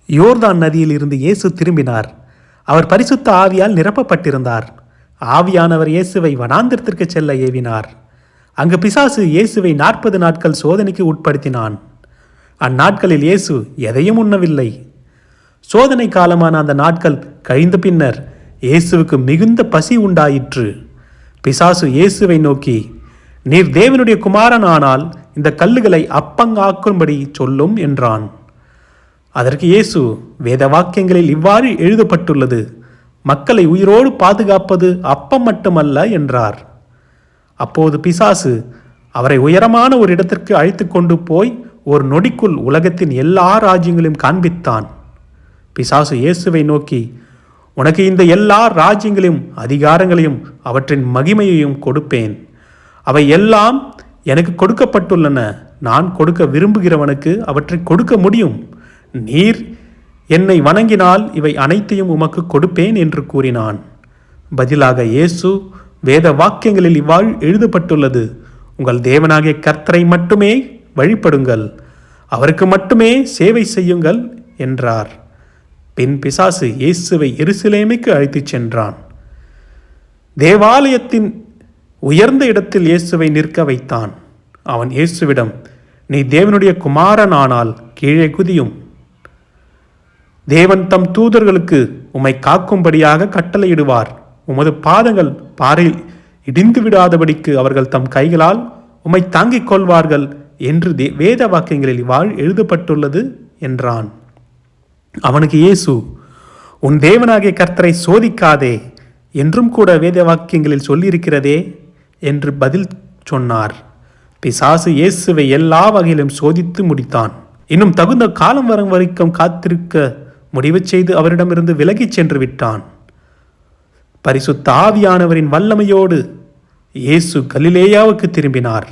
யோர்தான் நதியில் இருந்து இயேசு திரும்பினார். அவர் பரிசுத்த ஆவியால் நிரப்பப்பட்டிருந்தார். ஆவியானவர் இயேசுவை வனாந்திரத்திற்கு செல்ல ஏவினார். அங்கு பிசாசு இயேசுவை 40 நாட்கள் சோதனைக்கு உட்படுத்தினான். அந்நாட்களில் இயேசு எதையும் உண்ணவில்லை. சோதனை காலமான அந்த நாட்கள் கழிந்த பின்னர் இயேசுவுக்கு மிகுந்த பசி உண்டாயிற்று. பிசாசு இயேசுவை நோக்கி, நீர் தேவனுடைய குமாரன் ஆனால் இந்த கல்லுகளை அப்பங்காக்கும்படி சொல்லும் என்றான். அதற்கு இயேசு, வேத வாக்கியங்களில் இவ்வாறு எழுதப்பட்டுள்ளது, மக்களை உயிரோடு பாதுகாப்பது அப்பம் மட்டுமல்ல என்றார். அப்போது பிசாசு அவரை உயரமான ஒரு இடத்திற்கு அழைத்து கொண்டு போய் ஒரு நொடிக்குள் உலகத்தின் எல்லா ராஜ்யங்களையும் காண்பித்தான். பிசாசு இயேசுவை நோக்கி, உனக்கு இந்த எல்லா ராஜ்யங்களையும் அதிகாரங்களையும் அவற்றின் மகிமையையும் கொடுப்பேன். அவை எல்லாம் எனக்கு கொடுக்கப்பட்டுள்ளன. நான் கொடுக்க விரும்புகிறவனுக்கு அவற்றை கொடுக்க முடியும். நீர் என்னை வணங்கினால் இவை அனைத்தையும் உமக்கு கொடுப்பேன் என்று கூறினான். பதிலாக இயேசு, வேத வாக்கியங்களில் இவ்வாறு எழுதப்பட்டுள்ளது, உங்கள் தேவனாகிய கர்த்தரை மட்டுமே வழிபடுங்கள், அவருக்கு மட்டுமே சேவை செய்யுங்கள் என்றார். பின் பிசாசு இயேசுவை எருசலேமுக்கு அழைத்துச் சென்றான். தேவாலயத்தின் உயர்ந்த இடத்தில் இயேசுவை நிற்க வைத்தான். அவன் இயேசுவிடம், நீ தேவனுடைய குமாரன் ஆனால் கீழே குதியும். தேவன் தம் தூதர்களுக்கு உம்மை காக்கும்படியாக கட்டளையிடுவார். உமது பாதங்கள் பாறையில் இடிந்து விடாதபடிக்கு அவர்கள் தம் கைகளால் உம்மை தாங்கிக் கொள்வார்கள் என்று வேத வாக்கியங்களில் இவ்வாறு எழுதப்பட்டுள்ளது என்றான். அவனுக்கு இயேசு, உன் தேவனாகிய கர்த்தரை சோதிக்காதே என்றும் கூட வேத வாக்கியங்களில் சொல்லியிருக்கிறதே என்று பதில் சொன்னார். பிசாசு இயேசுவை எல்லா வகையிலும் சோதித்து முடித்தான். இன்னும் தகுந்த காலம் வரும் வரைக்கும் காத்திருக்க முடிவு செய்து அவரிடமிருந்து விலகிச் சென்று விட்டான். பரிசுத்த ஆவியானவரின் வல்லமையோடு இயேசு கலிலேயாவுக்கு திரும்பினார்.